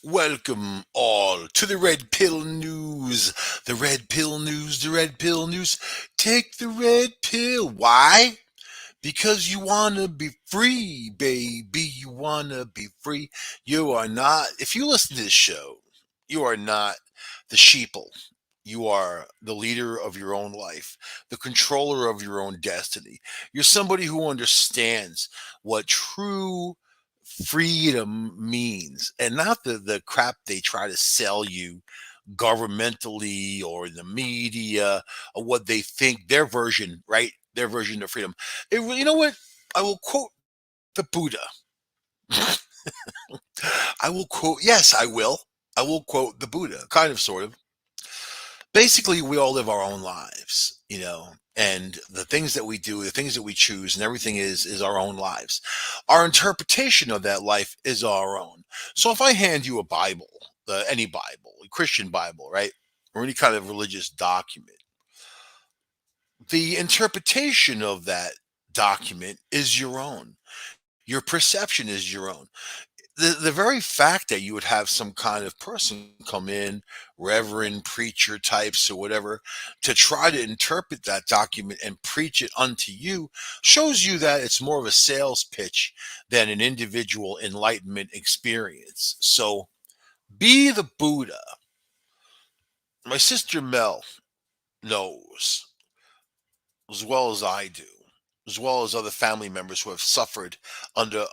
Welcome all to the Red Pill News. The Red Pill News, the Red Pill News. Take the red pill. Why? Because you want to be free, baby. You want to be free. You are not, if you listen to this show, you are not the sheeple. You are the leader of your own life, the controller of your own destiny. You're somebody who understands what true freedom means and not the crap they try to sell you governmentally or in the media or what they think their version, right? Their version of freedom. You know what? I will quote the Buddha. I will quote, yes, I will. I will quote the Buddha, kind of, sort of. Basically, we all live our own lives, and the things that we do, the things that we choose, and everything is our own lives. Our interpretation of that life is our own. So if I hand you a Bible, any Bible, a Christian Bible, right, or any kind of religious document, the interpretation of that document is your own. Your perception is your own. The very fact that you would have some kind of person come in, reverend, preacher types or whatever, to try to interpret that document and preach it unto you shows you that it's more of a sales pitch than an individual enlightenment experience. So be the Buddha. My sister Mel knows as well as I do, as well as other family members who have suffered under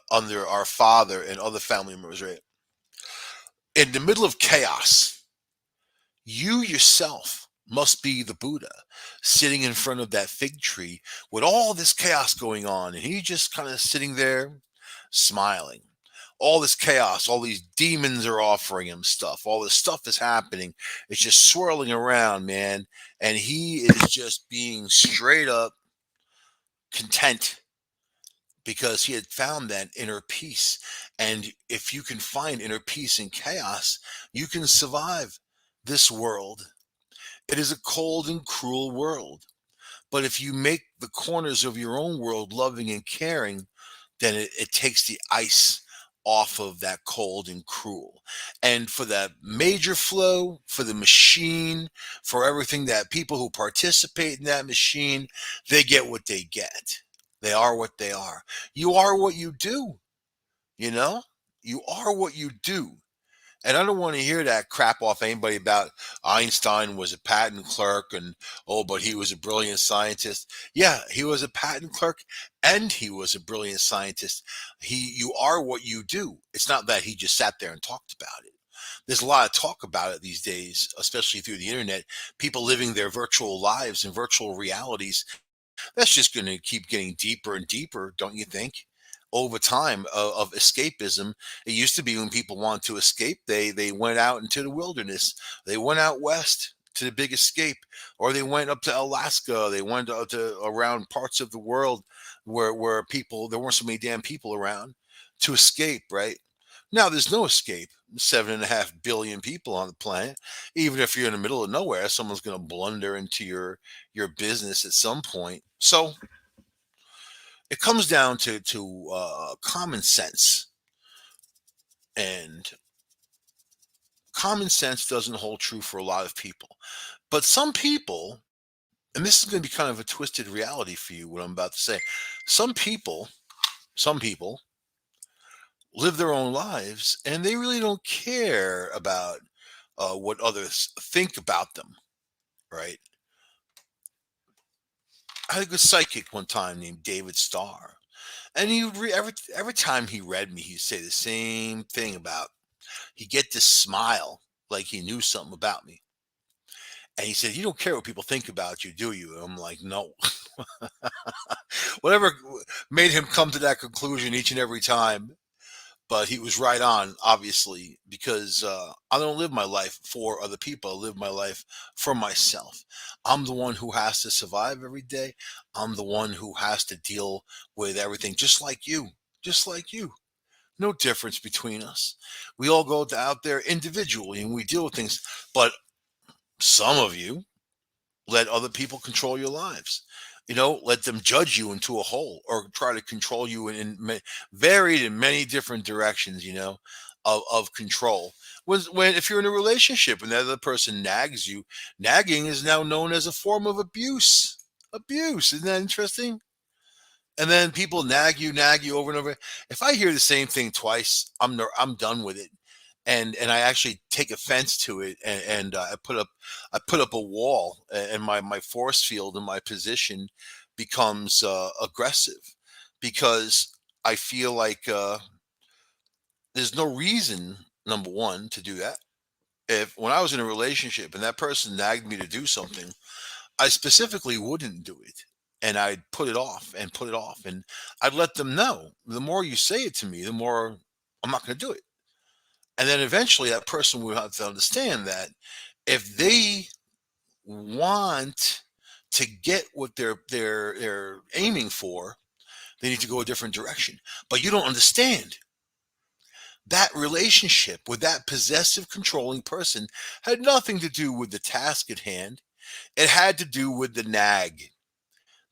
our father and other family members, right? In the middle of chaos, you yourself must be the Buddha sitting in front of that fig tree with all this chaos going on. And he just kind of sitting there smiling. All this chaos, all these demons are offering him stuff. All this stuff is happening. It's just swirling around, man. And he is just being straight up content because he had found that inner peace. And if you can find inner peace in chaos, you can survive this world. It is a cold and cruel world. But if you make the corners of your own world loving and caring, then it takes the ice off of that cold and cruel. And for that major flow, for the machine, for everything that people who participate in that machine, they get what they get. They are what they are. You are what you do, you know? You are what you do. And I don't want to hear that crap off anybody about Einstein was a patent clerk and, oh, but he was a brilliant scientist. Yeah, he was a patent clerk and he was a brilliant scientist. You are what you do. It's not that he just sat there and talked about it. There's a lot of talk about it these days, especially through the internet. People living their virtual lives and virtual realities. That's just going to keep getting deeper and deeper, don't you think? Over time of escapism, it used to be when people wanted to escape, they went out into the wilderness, they went out west to the big escape, or they went up to Alaska, they went up to around parts of the world where people there weren't so many damn people around to escape. Right now, there's no escape. 7.5 billion people on the planet. Even if you're in the middle of nowhere, someone's going to blunder into your business at some point. So it comes down to common sense, and common sense doesn't hold true for a lot of people. But some people, and this is going to be kind of a twisted reality for you, what I'm about to say. Some people, some people live their own lives, and they really don't care about what others think about them. Right? I had a good psychic one time named David Starr. And every time he read me, he'd say the same thing about he'd get this smile like he knew something about me. And he said, "You don't care what people think about you, do you?" And I'm like, "No." Whatever made him come to that conclusion each and every time. But he was right on, obviously, because I don't live my life for other people. I live my life for myself. I'm the one who has to survive every day. I'm the one who has to deal with everything, just like you. Just like you. No difference between us. We all go out there individually and we deal with things. But some of you let other people control your lives. Let them judge you into a hole or try to control you in varied in many different directions. of control. When if you're in a relationship and the other person nags you, nagging is now known as a form of abuse. Abuse, isn't that interesting? And then people nag you over and over. If I hear the same thing twice, I'm done with it, and I actually take offense to it, and I put up a wall, and my force field and my position becomes aggressive, because I feel like there's no reason, number one, to do that. If when I was in a relationship and that person nagged me to do something, I specifically wouldn't do it. And I'd put it off and put it off. And I'd let them know, the more you say it to me, the more I'm not going to do it. And then eventually that person will have to understand that if they want to get what they're aiming for, they need to go a different direction. But you don't understand. That relationship with that possessive, controlling person had nothing to do with the task at hand. It had to do with the nag.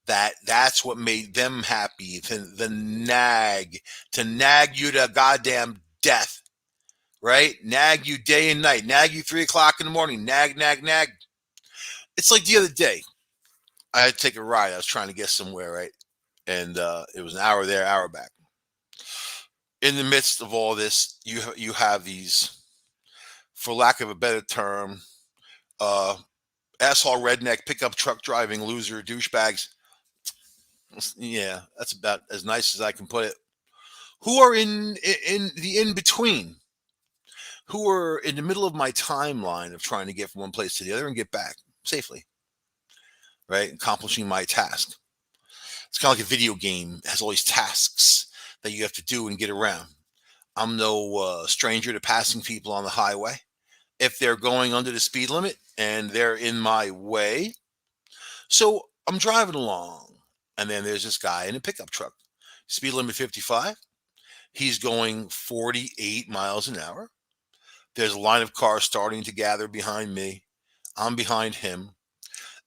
That's what made them happy. The nag, to nag you to goddamn death, right? Nag you day and night, nag you 3 o'clock in the morning, nag, nag, nag. It's like the other day, I had to take a ride. I was trying to get somewhere, right? And it was an hour there, hour back. In the midst of all this, you have these, for lack of a better term, uh, asshole redneck pickup truck driving loser douchebags. Yeah, that's about as nice as I can put it. Who are in the in between, who are in the middle of my timeline of trying to get from one place to the other and get back safely, right? Accomplishing my task. It's kind of like a video game. It has all these tasks that you have to do and get around. I'm no stranger to passing people on the highway. If they're going under the speed limit and they're in my way, so I'm driving along, and then there's this guy in a pickup truck. Speed limit 55. He's going 48 miles an hour. There's a line of cars starting to gather behind me. I'm behind him.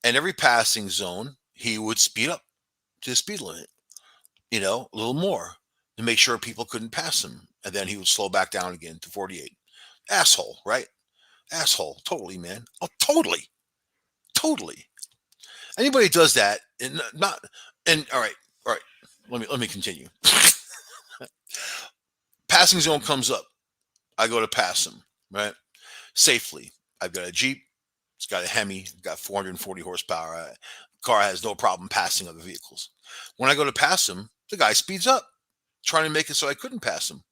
And every passing zone, he would speed up to the speed limit, a little more to make sure people couldn't pass him. And then he would slow back down again to 48. Asshole, right? Asshole. Totally, man. Oh, totally. Totally. Anybody does that, and not, and all right. Let me continue. Passing zone comes up. I go to pass him, right? Safely. I've got a Jeep. It's got a Hemi. Got 440 horsepower. Car has no problem passing other vehicles. When I go to pass him, the guy speeds up, trying to make it so I couldn't pass him.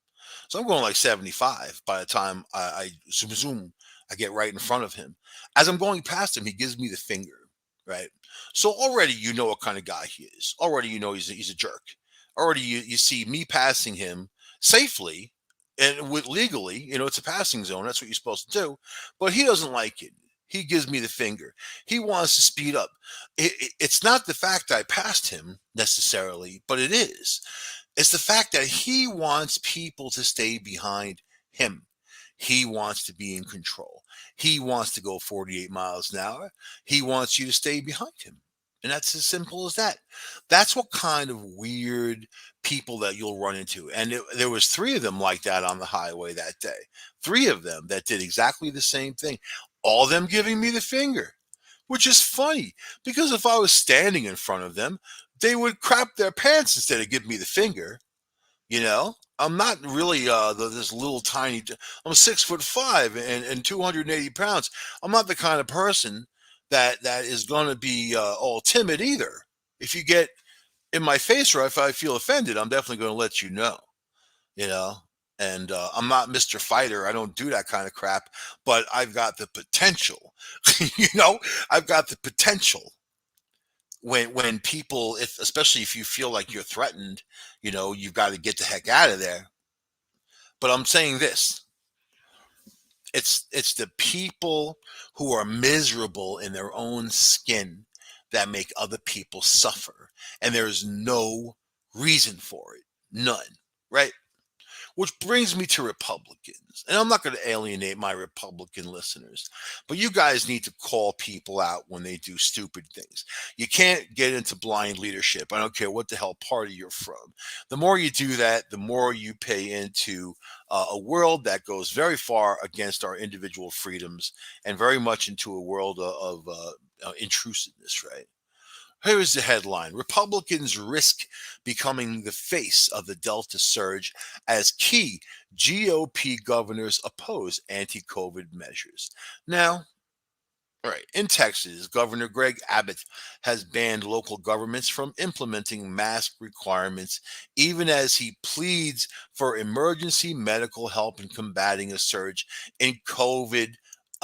So I'm going like 75 by the time I zoom, I get right in front of him. As I'm going past him, he gives me the finger, right? So already you know what kind of guy he is. Already you know he's a jerk. Already you see me passing him safely and with legally, it's a passing zone. That's what you're supposed to do. But he doesn't like it. He gives me the finger. He wants to speed up. It's not the fact that I passed him necessarily, but it is. It's the fact that he wants people to stay behind him. He wants to be in control. He wants to go 48 miles an hour. He wants you to stay behind him. And that's as simple as that. That's what kind of weird people that you'll run into. And there was three of them like that on the highway that day. Three of them that did exactly the same thing. All of them giving me the finger, which is funny because if I was standing in front of them, they would crap their pants instead of giving me the finger. I'm not really this little tiny. I'm 6'5" and 280 pounds. I'm not the kind of person that is going to be all timid either. If you get in my face or if I feel offended, I'm definitely going to let you know. You know, and I'm not Mr. Fighter. I don't do that kind of crap. But I've got the potential. I've got the potential when people, if especially if you feel like you're threatened, you've got to get the heck out of there. But I'm saying this, it's the people who are miserable in their own skin that make other people suffer, and there's no reason for it, none, right? Which brings me to Republicans. And I'm not going to alienate my Republican listeners, but you guys need to call people out when they do stupid things. You can't get into blind leadership. I don't care what the hell party you're from. The more you do that, the more you pay into a world that goes very far against our individual freedoms and very much into a world of intrusiveness, right? Here is the headline: Republicans risk becoming the face of the Delta surge as key GOP governors oppose anti COVID measures. Now, all right. In Texas, Governor Greg Abbott has banned local governments from implementing mask requirements, even as he pleads for emergency medical help in combating a surge in COVID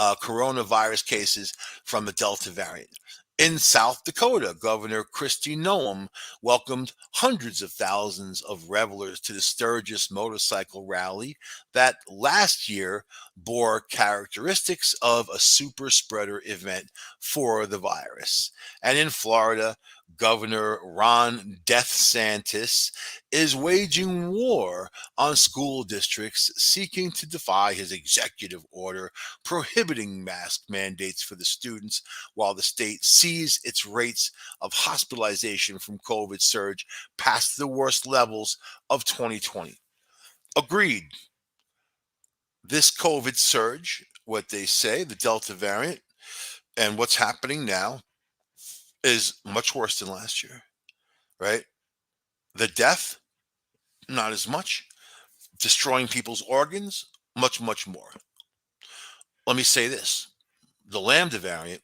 coronavirus cases from the Delta variant. In South Dakota, Governor Kristi Noem welcomed hundreds of thousands of revelers to the Sturgis motorcycle rally that last year bore characteristics of a super spreader event for the virus. And in Florida, Governor Ron DeSantis is waging war on school districts seeking to defy his executive order prohibiting mask mandates for the students while the state sees its rates of hospitalization from COVID surge past the worst levels of 2020. Agreed, this COVID surge, what they say, the Delta variant, and what's happening now is much worse than last year, right? The death, not as much. Destroying people's organs, much, much more. Let me say this: the Lambda variant,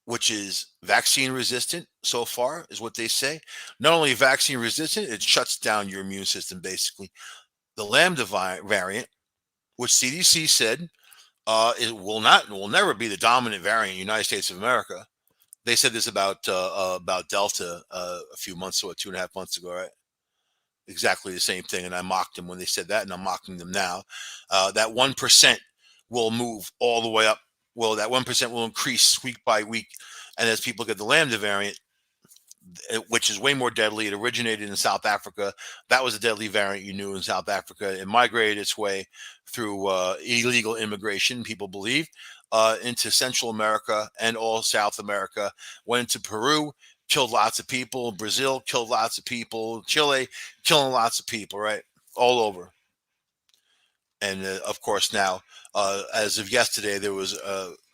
which is vaccine resistant so far, is what they say. Not only vaccine resistant, it shuts down your immune system, basically. The Lambda variant, which CDC said it will never be the dominant variant in the United States of America. They said this about Delta a few months ago, 2.5 months ago, right? Exactly the same thing, and I mocked them when they said that, and I'm mocking them now. That 1% will move all the way up. Well, that 1% will increase week by week, and as people get the Lambda variant, which is way more deadly. It originated in South Africa. That was a deadly variant you knew in South Africa. It migrated its way through illegal immigration, people believe, into Central America and all South America. Went into Peru, killed lots of people. Brazil killed lots of people. Chile killing lots of people, right? All over. And of course, now, as of yesterday, there was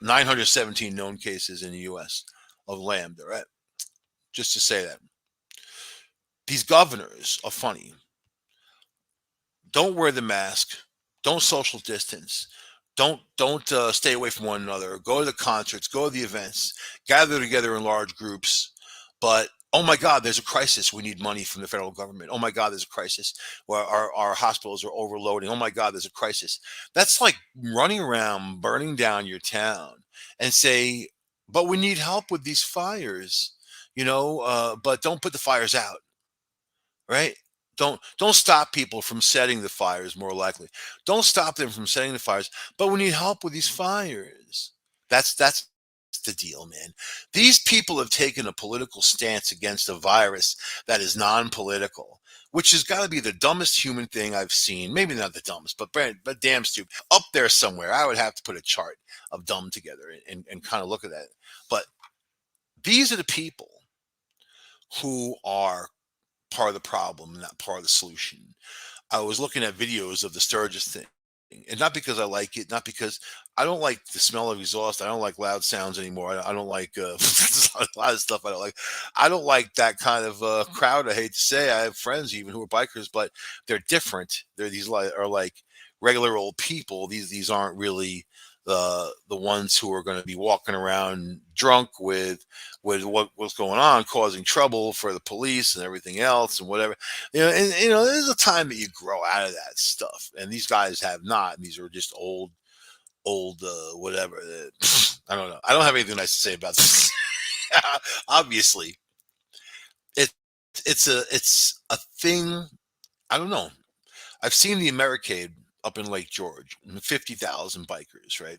917 known cases in the U.S. of Lambda, right? Just to say that. These governors are funny. Don't wear the mask. Don't social distance. Don't stay away from one another. Go to the concerts. Go to the events. Gather together in large groups. But oh my God, there's a crisis. We need money from the federal government. Oh my God, there's a crisis. Where our hospitals are overloading. Oh my God, there's a crisis. That's like running around burning down your town and say, but we need help with these fires. But don't put the fires out, right? Don't stop people from setting the fires, more likely. Don't stop them from setting the fires, but we need help with these fires. That's the deal, man. These people have taken a political stance against a virus that is non-political, which has got to be the dumbest human thing I've seen. Maybe not the dumbest, but damn stupid. Up there somewhere. I would have to put a chart of dumb together and kind of look at that. But these are the people who are part of the problem, not part of the solution. I was looking at videos of the Sturgis thing, and not because I like it, not because I don't like the smell of exhaust. I don't like loud sounds anymore. I don't like there's a lot of stuff I don't like. I don't like that kind of crowd. I hate to say, I have friends even who are bikers, but they're different. They're these are like regular old people. These aren't really the ones who are going to be walking around drunk with what's going on, causing trouble for the police and everything else and whatever. There's a time that you grow out of that stuff, and these guys have not. And these are just old whatever. I don't know. I don't have anything nice to say about this. Obviously, it it's a thing. I don't know. I've seen the Americade up in Lake George, 50,000 bikers, right?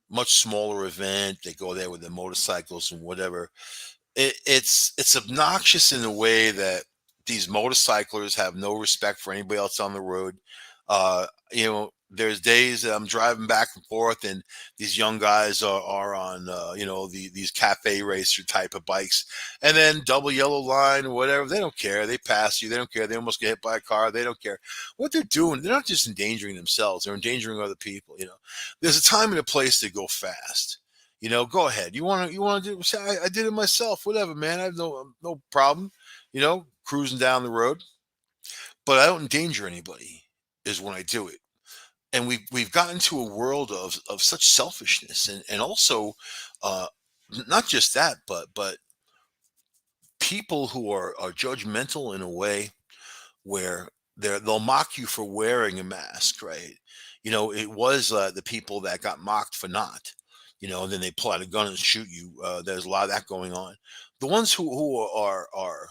Much smaller event. They go there with their motorcycles and whatever. It's obnoxious in a way that These motorcyclers have no respect for anybody else on the road. There's days that I'm driving back and forth, and these young guys are on, these cafe racer type of bikes, and then double yellow line or whatever. They don't care. They pass you. They don't care. They almost get hit by a car. They don't care what they're doing. They're not just endangering themselves. They're endangering other people. There's a time and a place to go fast. Go ahead. You want to do? Say, I did it myself. Whatever, man. I have no problem. Cruising down the road, but I don't endanger anybody. Is when I do it. And we've gotten to a world of such selfishness, and also, uh, not just that, but people who are judgmental in a way where they'll mock you for wearing a mask, right? It was the people that got mocked for not, and then they pull out a gun and shoot you. There's a lot of that going on. The ones who are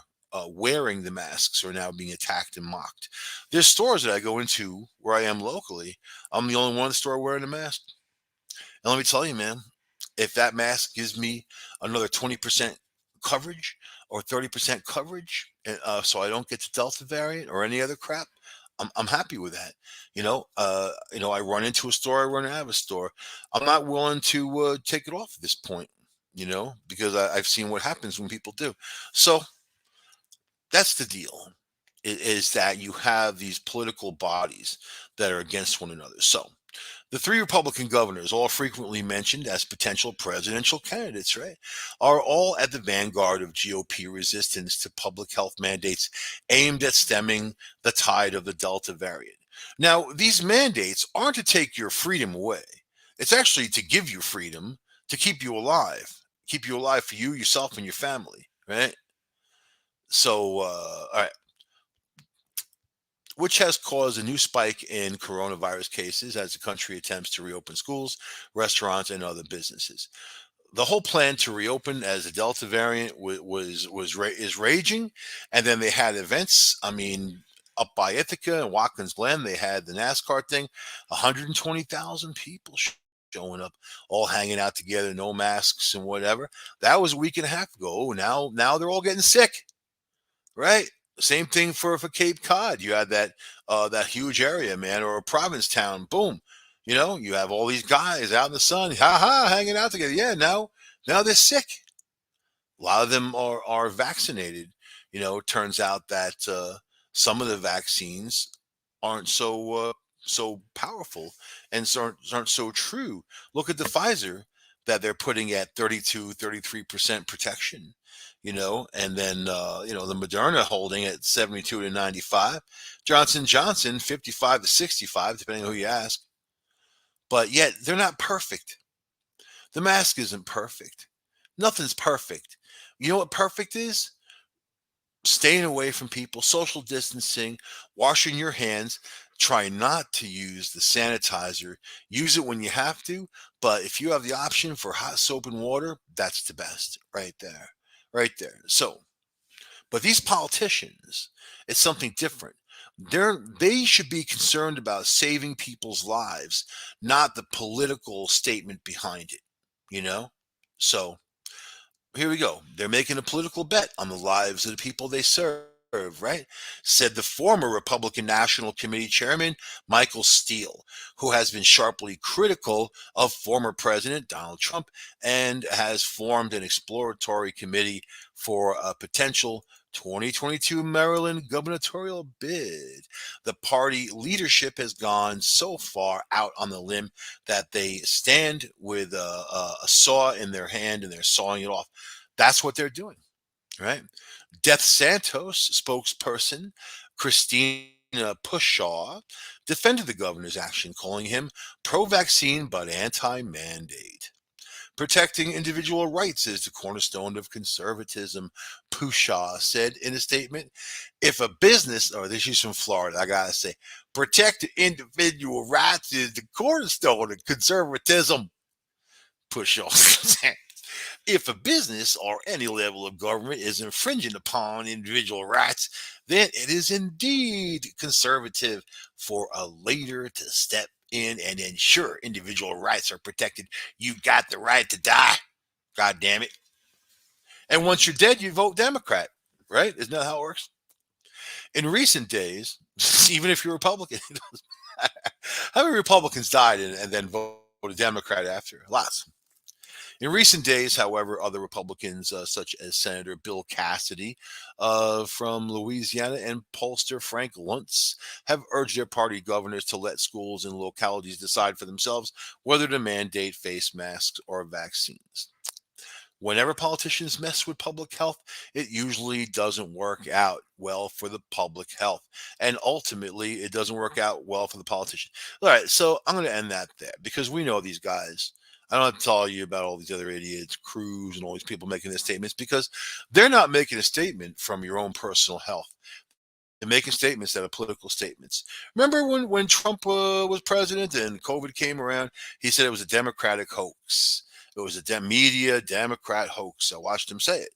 wearing the masks are now being attacked and mocked. There's stores that I go into where I am locally. I'm the only one in the store wearing a mask. And let me tell you, man, if that mask gives me another 20% coverage or 30% coverage, so I don't get the Delta variant or any other crap, I'm happy with that. I run into a store, I run out of a store. I'm not willing to take it off at this point, because I've seen what happens when people do. So that's the deal. Is that you have these political bodies that are against one another. So the three Republican governors, all frequently mentioned as potential presidential candidates, right, are all at the vanguard of GOP resistance to public health mandates aimed at stemming the tide of the Delta variant. Now, these mandates aren't to take your freedom away. It's actually to give you freedom to keep you alive for you, yourself, and your family, right? So, all right, which has caused a new spike in coronavirus cases as the country attempts to reopen schools, restaurants, and other businesses. The whole plan to reopen as the Delta variant is raging, and then they had events. I mean, up by Ithaca and Watkins Glen, they had the NASCAR thing, 120,000 people showing up, all hanging out together, no masks and whatever. That was a week and a half ago. Now they're all getting sick, right? Same thing for Cape Cod. You had that huge area, man, or a province town. Boom, you have all these guys out in the sun, ha ha, hanging out together. Yeah, now they're sick. A lot of them are vaccinated. It turns out that some of the vaccines aren't so powerful and aren't so true. Look at the Pfizer that they're putting at 33% protection, and then the Moderna holding at 72 to 95, Johnson 55 to 65, depending on who you ask. But yet they're not perfect. The mask isn't perfect. Nothing's perfect. You know what perfect is? Staying away from people, social distancing, washing your hands, try not to use the sanitizer. Use it when you have to, but if you have the option for hot soap and water, that's the best right there. Right there. So, but these politicians, it's something different. They should be concerned about saving people's lives, not the political statement behind it, you know? So, here we go. They're making a political bet on the lives of the people they serve, right? Said the former Republican National Committee Chairman, Michael Steele, who has been sharply critical of former President Donald Trump and has formed an exploratory committee for a potential 2022 Maryland gubernatorial bid. The party leadership has gone so far out on the limb that they stand with a saw in their hand and they're sawing it off. That's what they're doing, right? Death Santos spokesperson Christina Pushaw defended the governor's action, calling him pro-vaccine but anti-mandate. Protecting individual rights is the cornerstone of conservatism, Pushaw said in a statement. If a business, or this is from Florida, I gotta say, protect individual rights is the cornerstone of conservatism, Pushaw said. If a business or any level of government is infringing upon individual rights, then it is indeed conservative for a leader to step in and ensure individual rights are protected. You got the right to die. God damn it. And once you're dead, you vote Democrat, right? Isn't that how it works? In recent days, even if you're Republican, how many Republicans died and then voted Democrat after? Lots. In recent days, however, other Republicans, such as Senator Bill Cassidy from Louisiana and pollster Frank Luntz, have urged their party governors to let schools and localities decide for themselves whether to mandate face masks or vaccines. Whenever politicians mess with public health, it usually doesn't work out well for the public health. And ultimately, it doesn't work out well for the politician. All right, so I'm going to end that there because we know these guys. I don't have to tell you about all these other idiots, Cruz, and all these people making their statements because they're not making a statement from your own personal health. They're making statements that are political statements. Remember when Trump was president and COVID came around? He said it was a Democratic hoax. It was a media Democrat hoax. I watched him say it.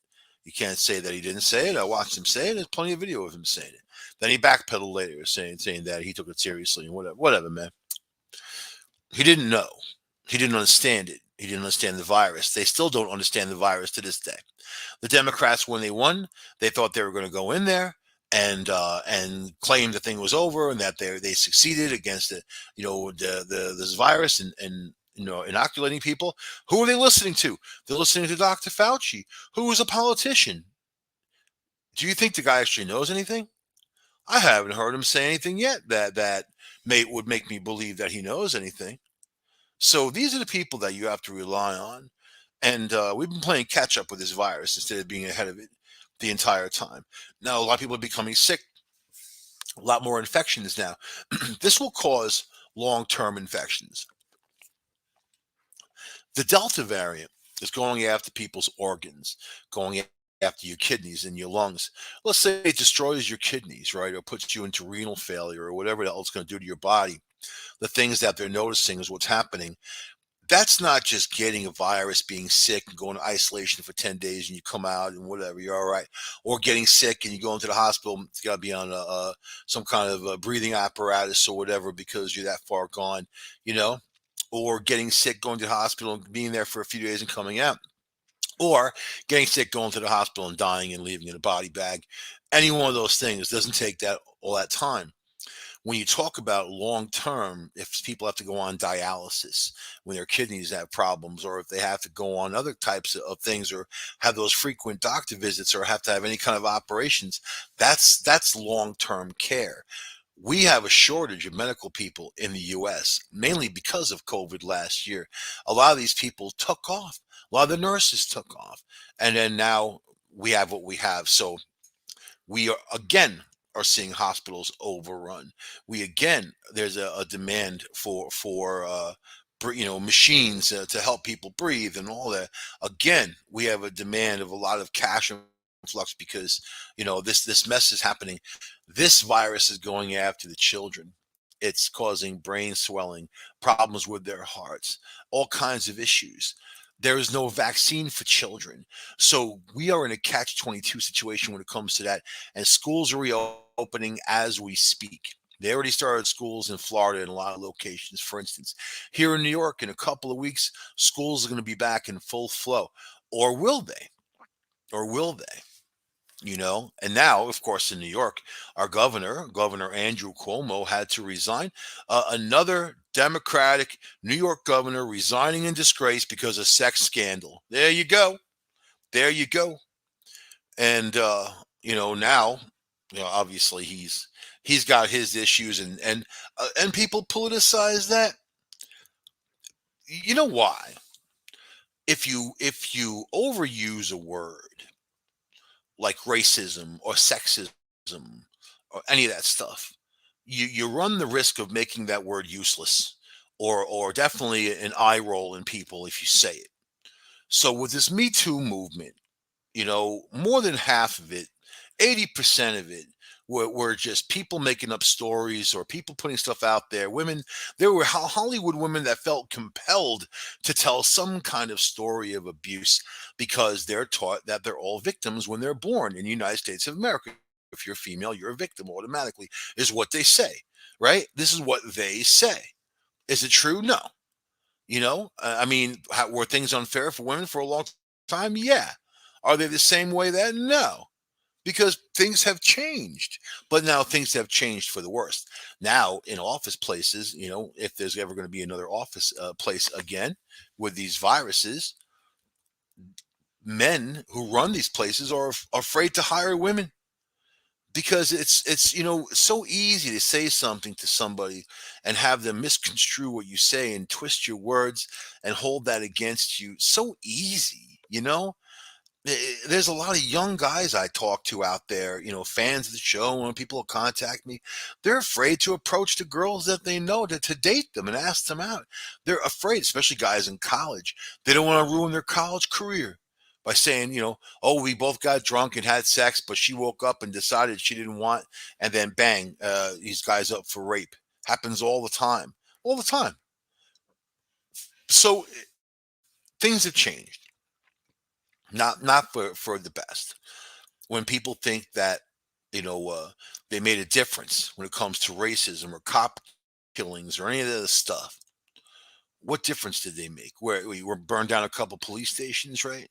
You can't say that he didn't say it. I watched him say it. There's plenty of video of him saying it. Then he backpedaled later, saying that he took it seriously and whatever, man. He didn't know. He didn't understand it. He didn't understand the virus. They still don't understand the virus to this day. The Democrats, when they won, they thought they were going to go in there and claim the thing was over and that they succeeded against this virus and inoculating people. Who are they listening to? They're listening to Dr. Fauci, who is a politician. Do you think the guy actually knows anything? I haven't heard him say anything yet that would make me believe that he knows anything. So these are the people that you have to rely on. And we've been playing catch up with this virus instead of being ahead of it the entire time. Now, a lot of people are becoming sick, a lot more infections now. This will cause long term infections. The Delta variant is going after people's organs, going after your kidneys and your lungs. Let's say it destroys your kidneys, right? Or puts you into renal failure or whatever else it's going to do to your body. The things that they're noticing is what's happening. That's not just getting a virus, being sick and going to isolation for 10 days and you come out and whatever, you're all right. Or getting sick and you go into the hospital, it's got to be on some kind of a breathing apparatus or whatever because you're that far gone, you know? Or getting sick, going to the hospital and being there for a few days and coming out. Or getting sick, going to the hospital and dying and leaving in a body bag. Any one of those things doesn't take that all that time. When you talk about long term, if people have to go on dialysis when their kidneys have problems, or if they have to go on other types of things, or have those frequent doctor visits, or have to have any kind of operations, that's long term care. We have a shortage of medical people in the US, mainly because of COVID last year. A lot of these people took off. A lot of the nurses took off. And then now we have what we have. So we are seeing hospitals overrun. We again there's a demand for machines to help people breathe and all that. Again, we have a demand of a lot of cash influx because this mess is happening. This virus is going after the children. It's causing brain swelling, problems with their hearts, all kinds of issues. There is no vaccine for children. So we are in a catch 22 situation when it comes to that. And schools are reopening as we speak. They already started schools in Florida in a lot of locations. For instance, here in New York, in a couple of weeks, schools are going to be back in full flow. Or will they? Or will they? And now, of course, in New York, our Governor Andrew Cuomo, had to resign. Another Democratic New York governor resigning in disgrace because of sex scandal. There you go. There you go. And now, obviously he's got his issues, and people politicize that. You know why? If you overuse a word like racism or sexism or any of that stuff, you run the risk of making that word useless, or definitely an eye roll in people if you say it. So with this Me Too movement, more than half of it, 80% of it, were just people making up stories or people putting stuff out there. There were Hollywood women that felt compelled to tell some kind of story of abuse because they're taught that they're all victims when they're born in the United States of America. If you're female, you're a victim automatically, is what they say, right? This is what they say. Is it true? No. I mean, were things unfair for women for a long time? Yeah. Are they the same way then? No. because things have changed. But now things have changed for the worst. Now in office places, if there's ever going to be another office place again with these viruses, men who run these places are afraid to hire women because it's so easy to say something to somebody and have them misconstrue what you say and twist your words and hold that against you. So easy. There's a lot of young guys I talk to out there, fans of the show. When people contact me, they're afraid to approach the girls that they know to date them and ask them out. They're afraid, especially guys in college. They don't want to ruin their college career by saying, oh, we both got drunk and had sex, but she woke up and decided she didn't want, and then bang, these guys up for rape. Happens all the time, all the time. So things have changed, not for the best. When people think that you know uh, they made a difference when it comes to racism or cop killings or any of that stuff, what difference did they make? Where we were burned down a couple police stations, right?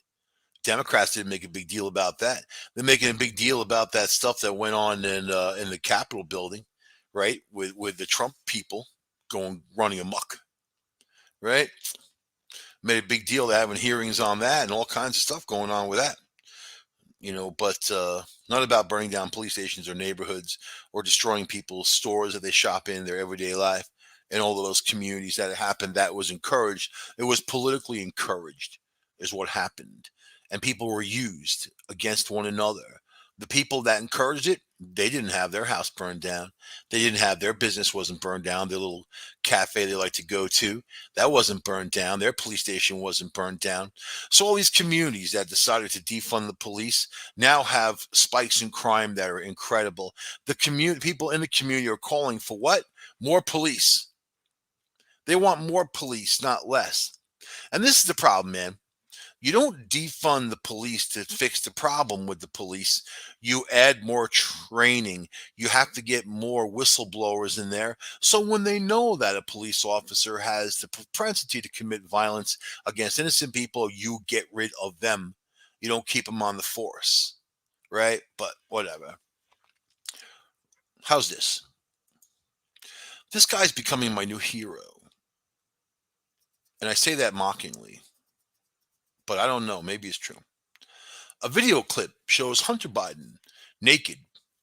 Democrats didn't make a big deal about that. They're making a big deal about that stuff that went on in the Capitol building, right? With the Trump people going running amok, right? Made a big deal to having hearings on that and all kinds of stuff going on with that. But not about burning down police stations or neighborhoods or destroying people's stores that they shop in their everyday life and all of those communities that it happened. That was encouraged. It was politically encouraged, is what happened. And people were used against one another. The people that encouraged it, they didn't have their house burned down. They didn't have their business wasn't burned down. Their little cafe they like to go to, that wasn't burned down. Their police station wasn't burned down. So all these communities that decided to defund the police now have spikes in crime that are incredible. The community people in the community are calling for what? More police. They want more police, not less. And this is the problem, man. You don't defund the police to fix the problem with the police. You add more training. You have to get more whistleblowers in there. So when they know that a police officer has the propensity to commit violence against innocent people, you get rid of them. You don't keep them on the force, right? But whatever. How's this? This guy's becoming my new hero. And I say that mockingly, but I don't know. Maybe it's true. A video clip shows Hunter Biden naked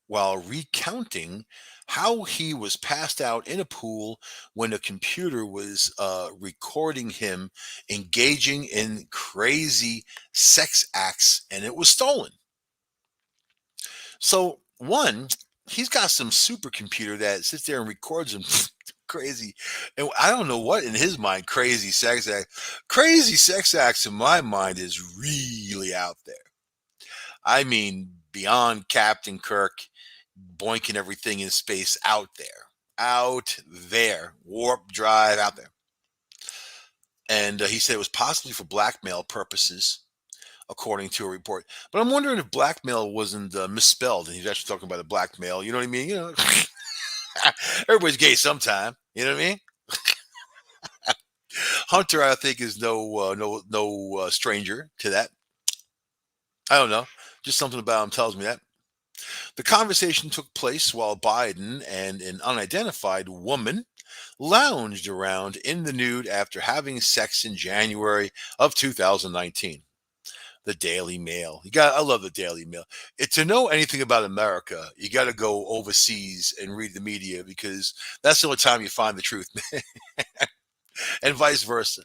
while recounting how he was passed out in a pool when a computer was recording him engaging in crazy sex acts and it was stolen. So, one, he's got some supercomputer that sits there and records him. Crazy. And I don't know what in his mind crazy sex act. Crazy sex acts in my mind is really out there. I mean, beyond Captain Kirk boinking everything in space out there. Out there. Warp drive out there. And he said it was possibly for blackmail purposes, according to a report. But I'm wondering if blackmail wasn't misspelled and he's actually talking about a blackmail. You know what I mean? Everybody's gay sometime. You know what I mean? Hunter, I think, is no stranger to that. I don't know. Just something about him tells me that. The conversation took place while Biden and an unidentified woman lounged around in the nude after having sex in January of 2019. The Daily Mail. I love the Daily Mail. To know anything about America, you got to go overseas and read the media because that's the only time you find the truth, and vice versa.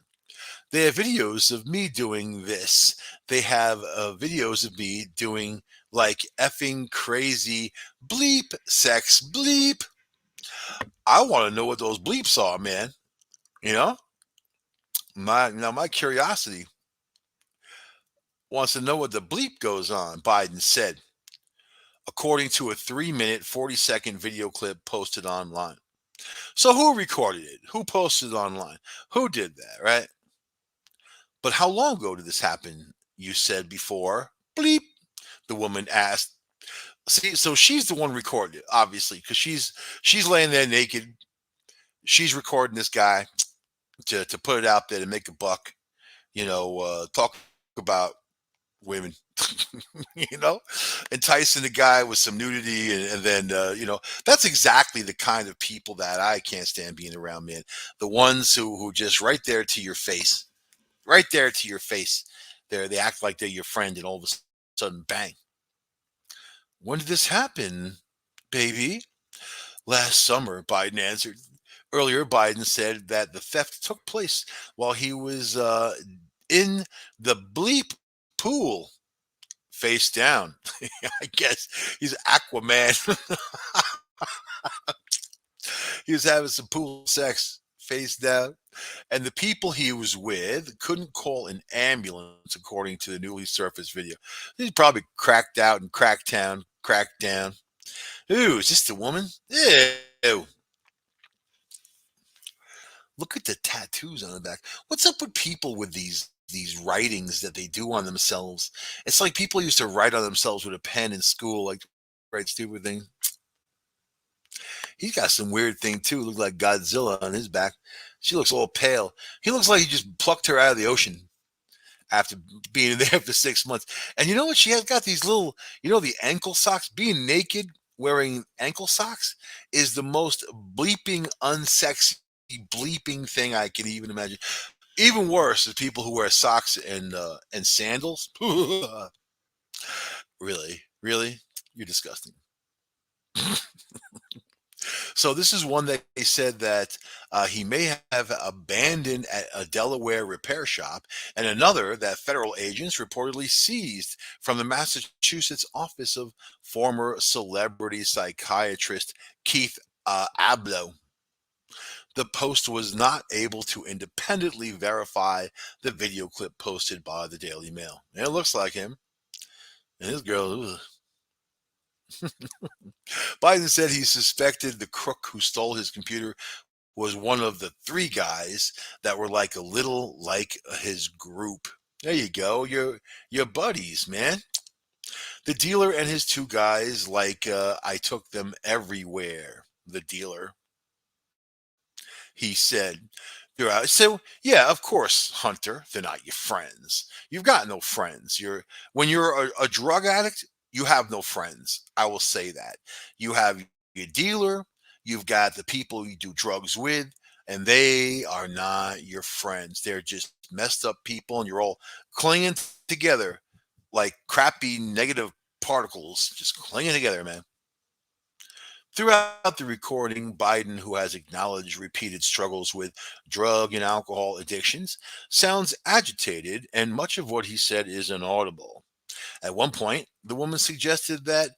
They have videos of me doing this. They have videos of me doing like effing crazy bleep sex bleep. I want to know what those bleeps are, man. You know, my curiosity wants to know what the bleep goes on. Biden said, according to a 3-minute, 40-second video clip posted online. So who recorded it? Who posted it online? Who did that, right? But how long ago did this happen? You said before. Bleep. The woman asked. See, so she's the one recording it, obviously, because she's laying there naked. She's recording this guy to put it out there to make a buck. Talk about women, you know, enticing the guy with some nudity, and then that's exactly the kind of people that I can't stand being around, man. The ones who just right there to your face, right there to your face. They act like they're your friend, and all of a sudden, bang. When did this happen, baby? Last summer, Biden answered. Earlier, Biden said that the theft took place while he was in the bleep pool, face down. I guess he's Aquaman. He was having some pool sex, face down. And the people he was with couldn't call an ambulance, according to the newly surfaced video. He's probably cracked out and cracked down. Ooh, is this the woman? Ew. Look at the tattoos on the back. What's up with people with these writings that they do on themselves? It's like people used to write on themselves with a pen in school, like write stupid things. He's got some weird thing too. Looks like Godzilla on his back. She looks all pale. He looks like he just plucked her out of the ocean after being there for 6 months. And you know what? She has got these little, the ankle socks. Being naked wearing ankle socks is the most bleeping unsexy bleeping thing I can even imagine. Even worse is people who wear socks and sandals. Really, you're disgusting. So this is one that they said that he may have abandoned at a Delaware repair shop, and another that federal agents reportedly seized from the Massachusetts office of former celebrity psychiatrist Keith Abloh. The Post was not able to independently verify the video clip posted by the Daily Mail. And it looks like him. And his girl, ugh. Biden said he suspected the crook who stole his computer was one of the three guys that were like a little like his group. There you go. Your buddies, man. The dealer and his two guys, like I took them everywhere. The dealer, he said. Throughout. So yeah, of course, Hunter, they're not your friends. You've got no friends. When you're a drug addict, you have no friends. I will say that. You have your dealer, you've got the people you do drugs with, and they are not your friends. They're just messed up people, and you're all clinging together like crappy negative particles, just clinging together, man. Throughout the recording, Biden, who has acknowledged repeated struggles with drug and alcohol addictions, sounds agitated, and much of what he said is inaudible. At one point, the woman suggested that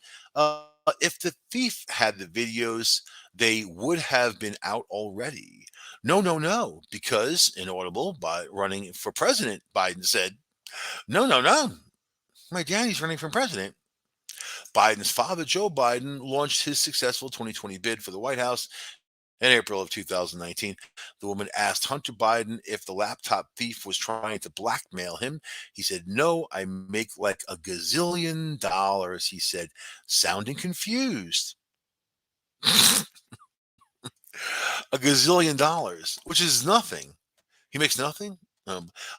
if the thief had the videos, they would have been out already. No, no, no, because inaudible by running for president, Biden said. No, no, no. My daddy's running for president. Biden's father, Joe Biden, launched his successful 2020 bid for the White House in April of 2019. The woman asked Hunter Biden if the laptop thief was trying to blackmail him. He said, "No, I make like a gazillion dollars," he said, sounding confused. A gazillion dollars, which is nothing. He makes nothing.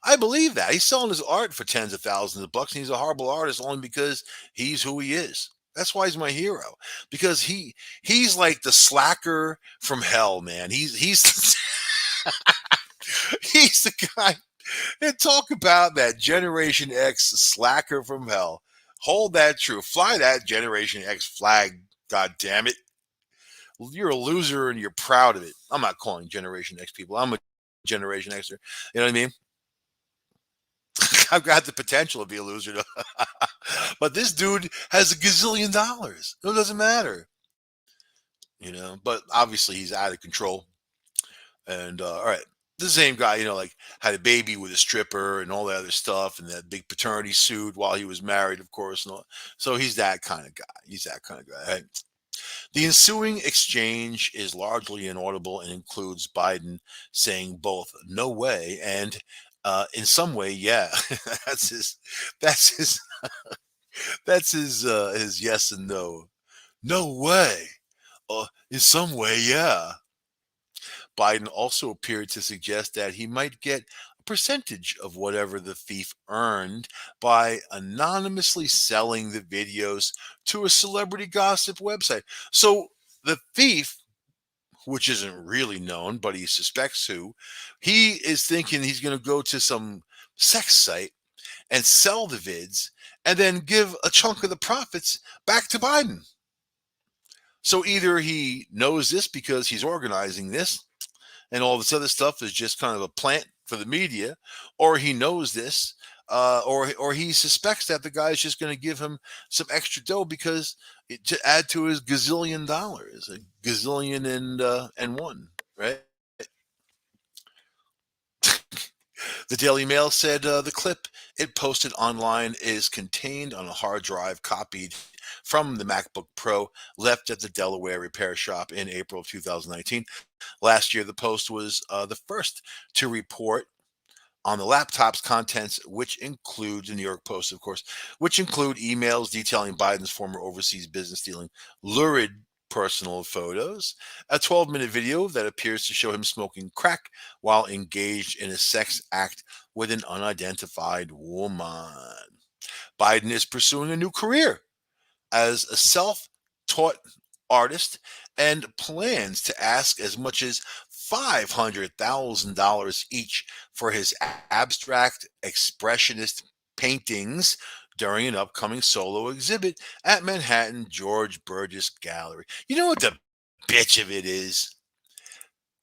I believe that he's selling his art for tens of thousands of bucks, and he's a horrible artist only because he's who he is. That's why he's my hero, because he's like the slacker from hell, man. He's he's the guy. And talk about that Generation X slacker from hell. Hold that true. Fly that Generation X flag. God damn it. You're a loser and you're proud of it. I'm not calling Generation X people. I'm a Generation Xer. You know what I mean? I've got the potential to be a loser, but this dude has a gazillion dollars. It doesn't matter, But obviously, he's out of control. And all right, the same guy, like had a baby with a stripper and all that other stuff, and that big paternity suit while he was married, of course. And all. So he's that kind of guy. He's that kind of guy. Right? The ensuing exchange is largely inaudible and includes Biden saying both "no way" and in some way, yeah. that's his. That's his. That's his yes and no. No way. In some way, yeah. Biden also appeared to suggest that he might get a percentage of whatever the thief earned by anonymously selling the videos to a celebrity gossip website. So the thief, which isn't really known, but he suspects who, he is thinking he's going to go to some sex site and sell the vids and then give a chunk of the profits back to Biden. So either he knows this because he's organizing this and all this other stuff is just kind of a plant for the media, or he knows this, or he suspects that the guy's just going to give him some extra dough because to add to his gazillion dollars, a gazillion and one, right? The Daily Mail said the clip it posted online is contained on a hard drive copied from the MacBook Pro left at the Delaware repair shop in April of 2019. Last year, the Post was the first to report on the laptop's contents, which include the New York Post, of course, which include emails detailing Biden's former overseas business dealing, lurid personal photos, a 12-minute video that appears to show him smoking crack while engaged in a sex act with an unidentified woman. Biden is pursuing a new career as a self taught artist and plans to ask as much as $500,000 each for his abstract expressionist paintings during an upcoming solo exhibit at Manhattan George Burgess Gallery. You know what the bitch of it is?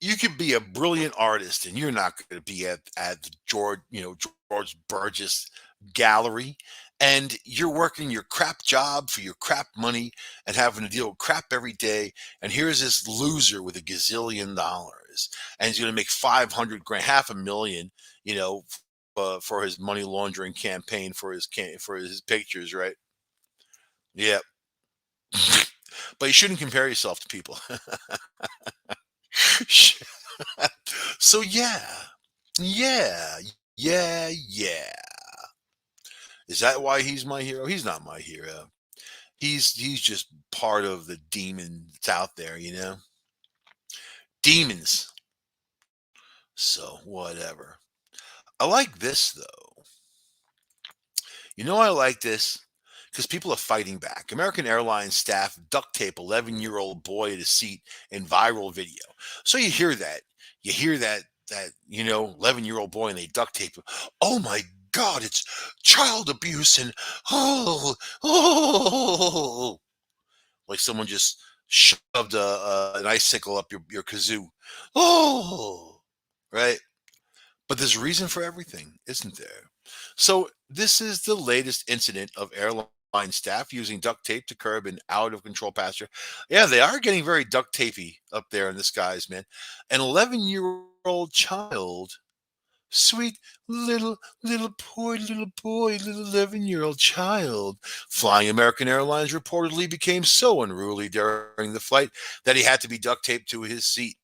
You could be a brilliant artist and you're not going to be at the George Burgess Gallery, and you're working your crap job for your crap money and having to deal with crap every day, and here's this loser with a gazillion dollars and he's going to make 500 grand, half a million, you know, for his money laundering campaign for his pictures, right? Yeah. But you shouldn't compare yourself to people. So yeah, yeah. Is that why he's my hero? He's not my hero. He's just part of the demon that's out there, you know? Demons. So whatever. I like this though. You know I like this because people are fighting back. American Airlines staff duct tape 11-year-old boy at a seat in viral video. So you hear that. You hear that 11-year-old boy and they duct tape him. Oh my God, it's child abuse and oh, like someone just shoved an icicle up your kazoo. Oh, right. But there's a reason for everything, isn't there? So this is the latest incident of airline staff using duct tape to curb an out of control passenger. Yeah, they are getting very duct tapey up there in the skies, man. An 11-year-old child, sweet little boy, little 11-year-old child, flying American Airlines reportedly became so unruly during the flight that he had to be duct taped to his seat.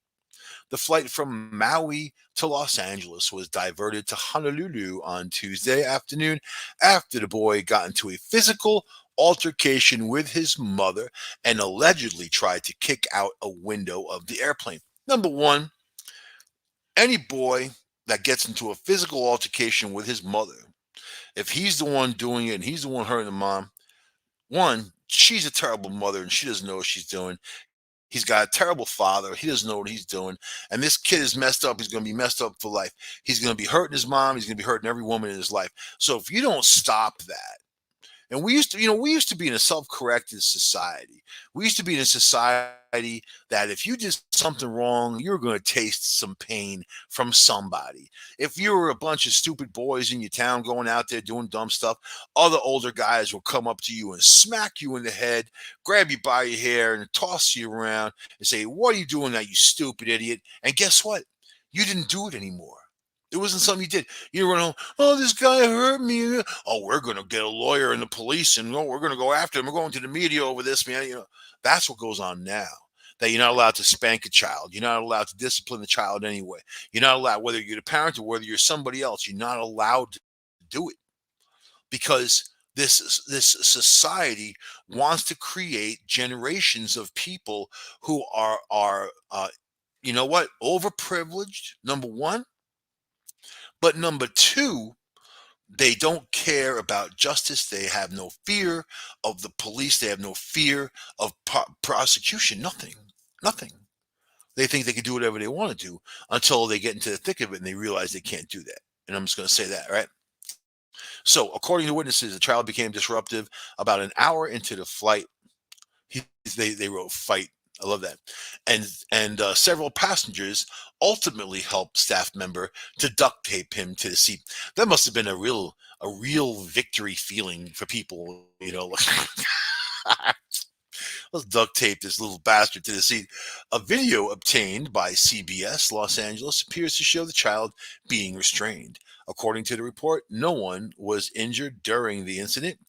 The flight from Maui to Los Angeles was diverted to Honolulu on Tuesday afternoon after the boy got into a physical altercation with his mother and allegedly tried to kick out a window of the airplane. Number one, any boy that gets into a physical altercation with his mother, if he's the one doing it and he's the one hurting the mom, one, she's a terrible mother and she doesn't know what she's doing. He's got a terrible father. He doesn't know what he's doing. And this kid is messed up. He's going to be messed up for life. He's going to be hurting his mom. He's going to be hurting every woman in his life. So if you don't stop that, and we used to be in a self-corrected society. We used to be in a society that if you did something wrong, you were going to taste some pain from somebody. If you were a bunch of stupid boys in your town going out there doing dumb stuff, other older guys will come up to you and smack you in the head, grab you by your hair and toss you around and say, "What are you doing now, you stupid idiot?" And guess what? You didn't do it anymore. It wasn't something you did. You were, "Oh, this guy hurt me. Oh, we're going to get a lawyer and the police, and we're going to go after him. We're going to the media over this, man." That's what goes on now. That you're not allowed to spank a child. You're not allowed to discipline the child anyway. You're not allowed, whether you're the parent or whether you're somebody else, you're not allowed to do it because this society wants to create generations of people who are you know what? Overprivileged, number one. But number two, they don't care about justice. They have no fear of the police. They have no fear of prosecution. Nothing. Nothing. They think they can do whatever they want to do until they get into the thick of it and they realize they can't do that. And I'm just going to say that, right? So, according to witnesses, the trial became disruptive about an hour into the flight. They wrote fight. I love that. And several passengers ultimately helped staff member to duct tape him to the seat. That must have been a real victory feeling for people. Let's duct tape this little bastard to the seat. A video obtained by CBS Los Angeles appears to show the child being restrained. According to the report, no one was injured during the incident.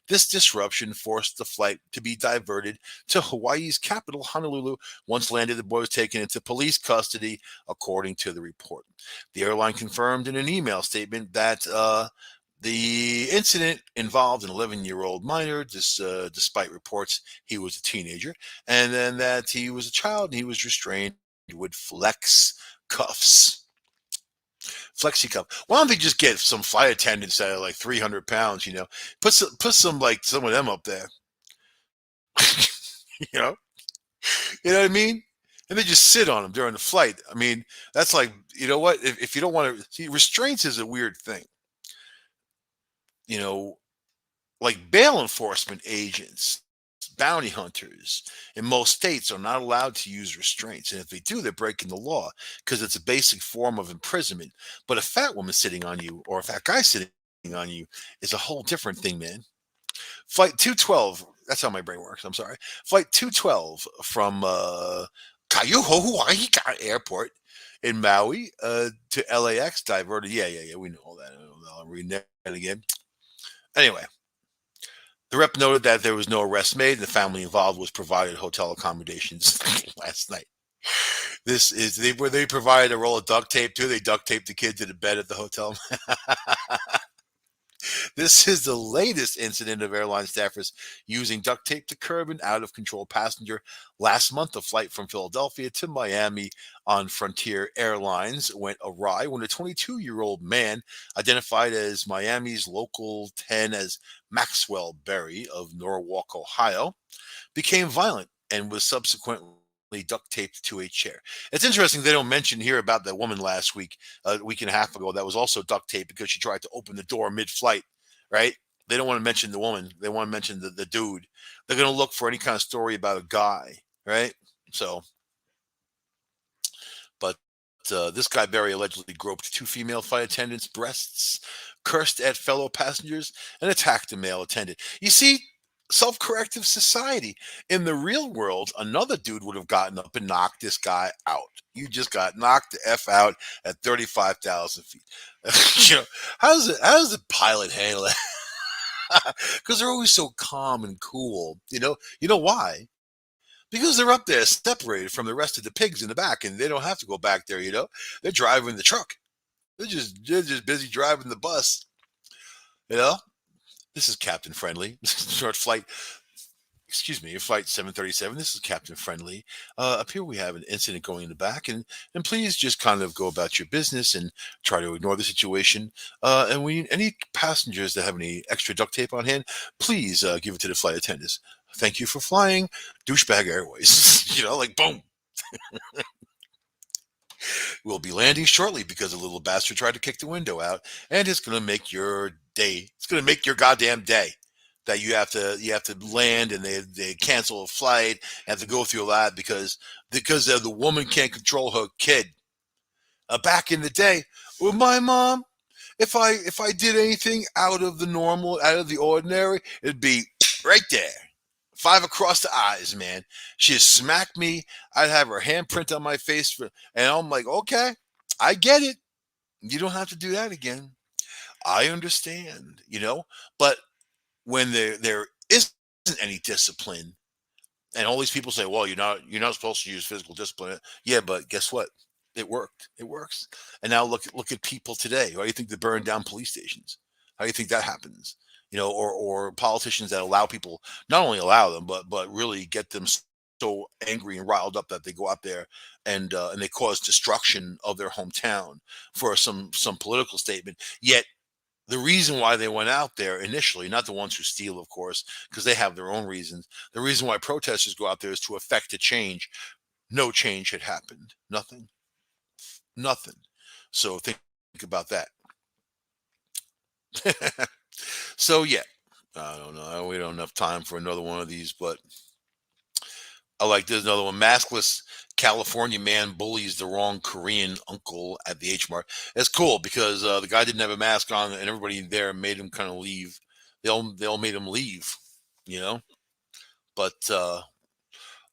This disruption forced the flight to be diverted to Hawaii's capital, Honolulu. Once landed, the boy was taken into police custody, according to the report. The airline confirmed in an email statement that the incident involved an 11-year-old minor, despite reports he was a teenager, and then that he was a child and he was restrained with cuffs. Flexi cuff. Why don't they just get some flight attendants that are like 300 pounds? Put some like some of them up there. you know, you know what I mean? And they just sit on them during the flight. I mean, that's like, you know what? If you don't want to see, restraints is a weird thing. You know, like bail enforcement agents, bounty hunters in most states are not allowed to use restraints. And if they do, they're breaking the law because it's a basic form of imprisonment. But a fat woman sitting on you or a fat guy sitting on you is a whole different thing, man. Flight 212, that's how my brain works. I'm sorry. Flight 212 from Kaiuho, Hawaii Airport in Maui to LAX diverted. Yeah. We know all that. I'll read that again. Anyway, the rep noted that there was no arrest made and the family involved was provided hotel accommodations last night. This is where they provided a roll of duct tape too. They duct taped the kid to the bed at the hotel. This is the latest incident of airline staffers using duct tape to curb an out of control passenger. Last month, a flight from Philadelphia to Miami on Frontier Airlines went awry when a 22-year-old man, identified as Miami's local 10 as Maxwell Berry of Norwalk, Ohio, became violent and was subsequently duct taped to a chair. It's interesting they don't mention here about that woman last week, a week and a half ago, that was also duct taped because she tried to open the door mid-flight, right? They don't want to mention the woman. They want to mention the dude. They're going to look for any kind of story about a guy, right? So, but this guy Berry allegedly groped two female flight attendants' breasts, cursed at fellow passengers, and attacked a male attendant. You see, self-corrective society. In the real world, another dude would have gotten up and knocked this guy out. You just got knocked the f out at 35,000 feet. How does the pilot handle it? Because they're always so calm and cool. You know why? Because they're up there separated from the rest of the pigs in the back, and they don't have to go back there. They're driving the truck. They're just busy driving the bus. You know, this is Captain Friendly. Short flight. Excuse me, flight 737. This is Captain Friendly. Up here we have an incident going in the back, and please just kind of go about your business and try to ignore the situation. And we need any passengers that have any extra duct tape on hand, please give it to the flight attendants. Thank you for flying, douchebag airways. Like boom. We'll be landing shortly because a little bastard tried to kick the window out, and it's going to make your day. It's going to make your goddamn day that you have to land, and they cancel a flight, and have to go through a lot because the woman can't control her kid. Back in the day, with my mom, if I did anything out of the normal, out of the ordinary, it'd be right there. 5 across the eyes, man. She'd smack me. I'd have her handprint on my face, and I'm like, okay, I get it. You don't have to do that again. I understand, But when there isn't any discipline, and all these people say, well, you're not supposed to use physical discipline. Yeah, but guess what? It worked. It works. And now look at people today. Why do you think they burn down police stations? How do you think that happens? Or politicians that allow people, not only allow them, but really get them so angry and riled up that they go out there and they cause destruction of their hometown for some political statement. Yet the reason why they went out there initially, not the ones who steal, of course, because they have their own reasons. The reason why protesters go out there is to effect a change. No change had happened. Nothing. Nothing. So think about that. So yeah, I don't know. We don't have enough time for another one of these, but I like there's another one. Maskless California man bullies the wrong Korean uncle at the H Mart. It's cool because the guy didn't have a mask on, and everybody there made him kind of leave. They all made him leave, you know. But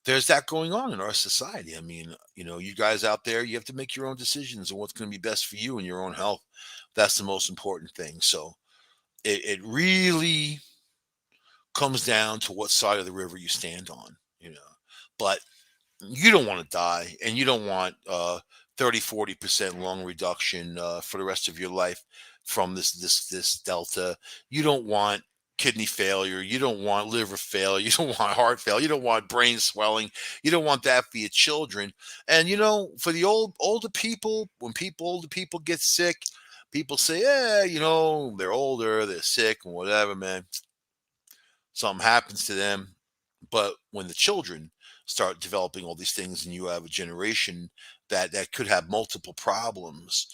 there's that going on in our society. I mean, you guys out there, you have to make your own decisions on what's going to be best for you and your own health. That's the most important thing. So it really comes down to what side of the river you stand on, you know. But you don't want to die and you don't want 30-40% lung reduction for the rest of your life from this delta. You don't want kidney failure, you don't want liver failure, you don't want heart failure, you don't want brain swelling, you don't want that for your children. And for the older people, when older people get sick, people say, yeah, they're older, they're sick and whatever, man. Something happens to them. But when the children start developing all these things and you have a generation that could have multiple problems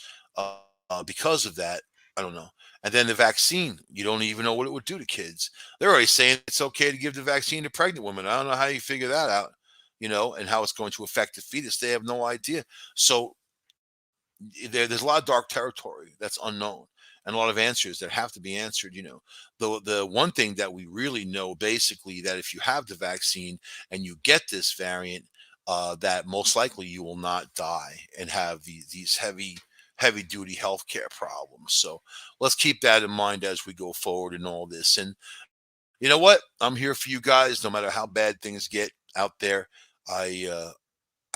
because of that, I don't know. And then the vaccine, you don't even know what it would do to kids. They're already saying it's okay to give the vaccine to pregnant women. I don't know how you figure that out, and how it's going to affect the fetus. They have no idea. So there's a lot of dark territory that's unknown and a lot of answers that have to be answered. The one thing that we really know, basically, that if you have the vaccine and you get this variant, that most likely you will not die and have these heavy duty healthcare problems. So let's keep that in mind as we go forward in all this. And you know what, I'm here for you guys no matter how bad things get out there. I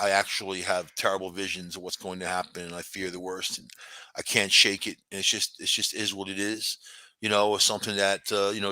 actually have terrible visions of what's going to happen, and I fear the worst, and I can't shake it. And it's just is what it is. It's something that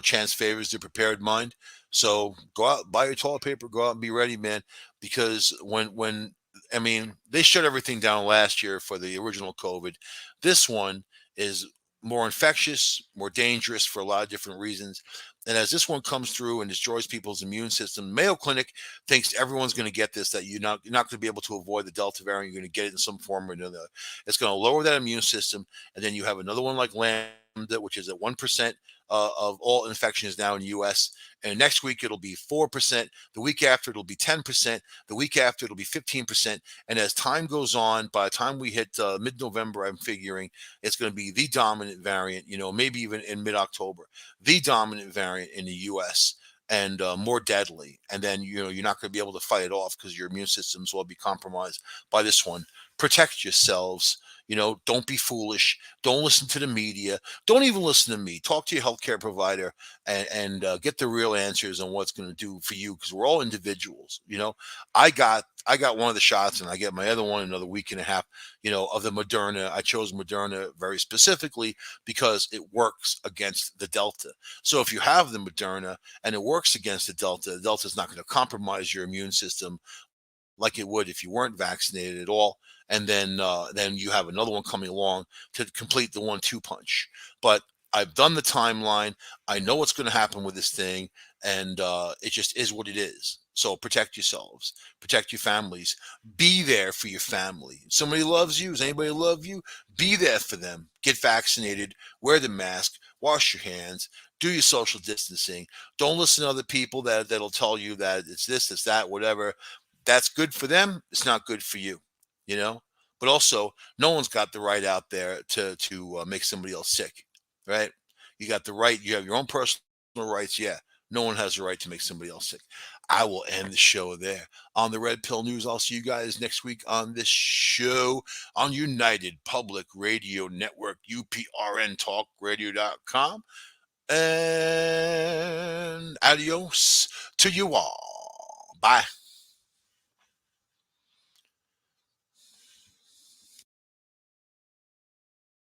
chance favors the prepared mind. So go out, buy your toilet paper, go out and be ready, man. Because when I mean, they shut everything down last year for the original COVID. This one is more infectious, more dangerous for a lot of different reasons. And as this one comes through and destroys people's immune system, Mayo Clinic thinks everyone's going to get this, that you're not going to be able to avoid the Delta variant. You're going to get it in some form or another. It's going to lower that immune system. And then you have another one like Lambda, which is at 1% of all infections now in the U.S. And next week, it'll be 4%. The week after, it'll be 10%. The week after, it'll be 15%. And as time goes on, by the time we hit mid-November, I'm figuring it's going to be the dominant variant, maybe even in mid-October, the dominant variant in the U.S., and more deadly. And then you're not going to be able to fight it off because your immune systems will be compromised by this one. Protect yourselves. Don't be foolish. Don't listen to the media. Don't even listen to me. Talk to your healthcare provider and get the real answers on what's going to do for you, because we're all individuals. I got one of the shots and I get my other one in another week and a half, of the Moderna. I chose Moderna very specifically because it works against the Delta. So if you have the Moderna and it works against the Delta is not going to compromise your immune system like it would if you weren't vaccinated at all. And then you have another one coming along to complete the 1-2 punch. But I've done the timeline. I know what's going to happen with this thing, and it just is what it is. So protect yourselves, protect your families, be there for your family. If somebody loves you, does anybody love you? Be there for them. Get vaccinated, wear the mask, wash your hands, do your social distancing. Don't listen to other people that'll tell you that it's this, it's that, whatever. That's good for them. It's not good for you, you know. But also, no one's got the right out there to make somebody else sick, right? You got the right. You have your own personal rights. Yeah, no one has the right to make somebody else sick. I will end the show there on the Red Pill News. I'll see you guys next week on this show on United Public Radio Network, uprntalkradio.com. And adios to you all. Bye.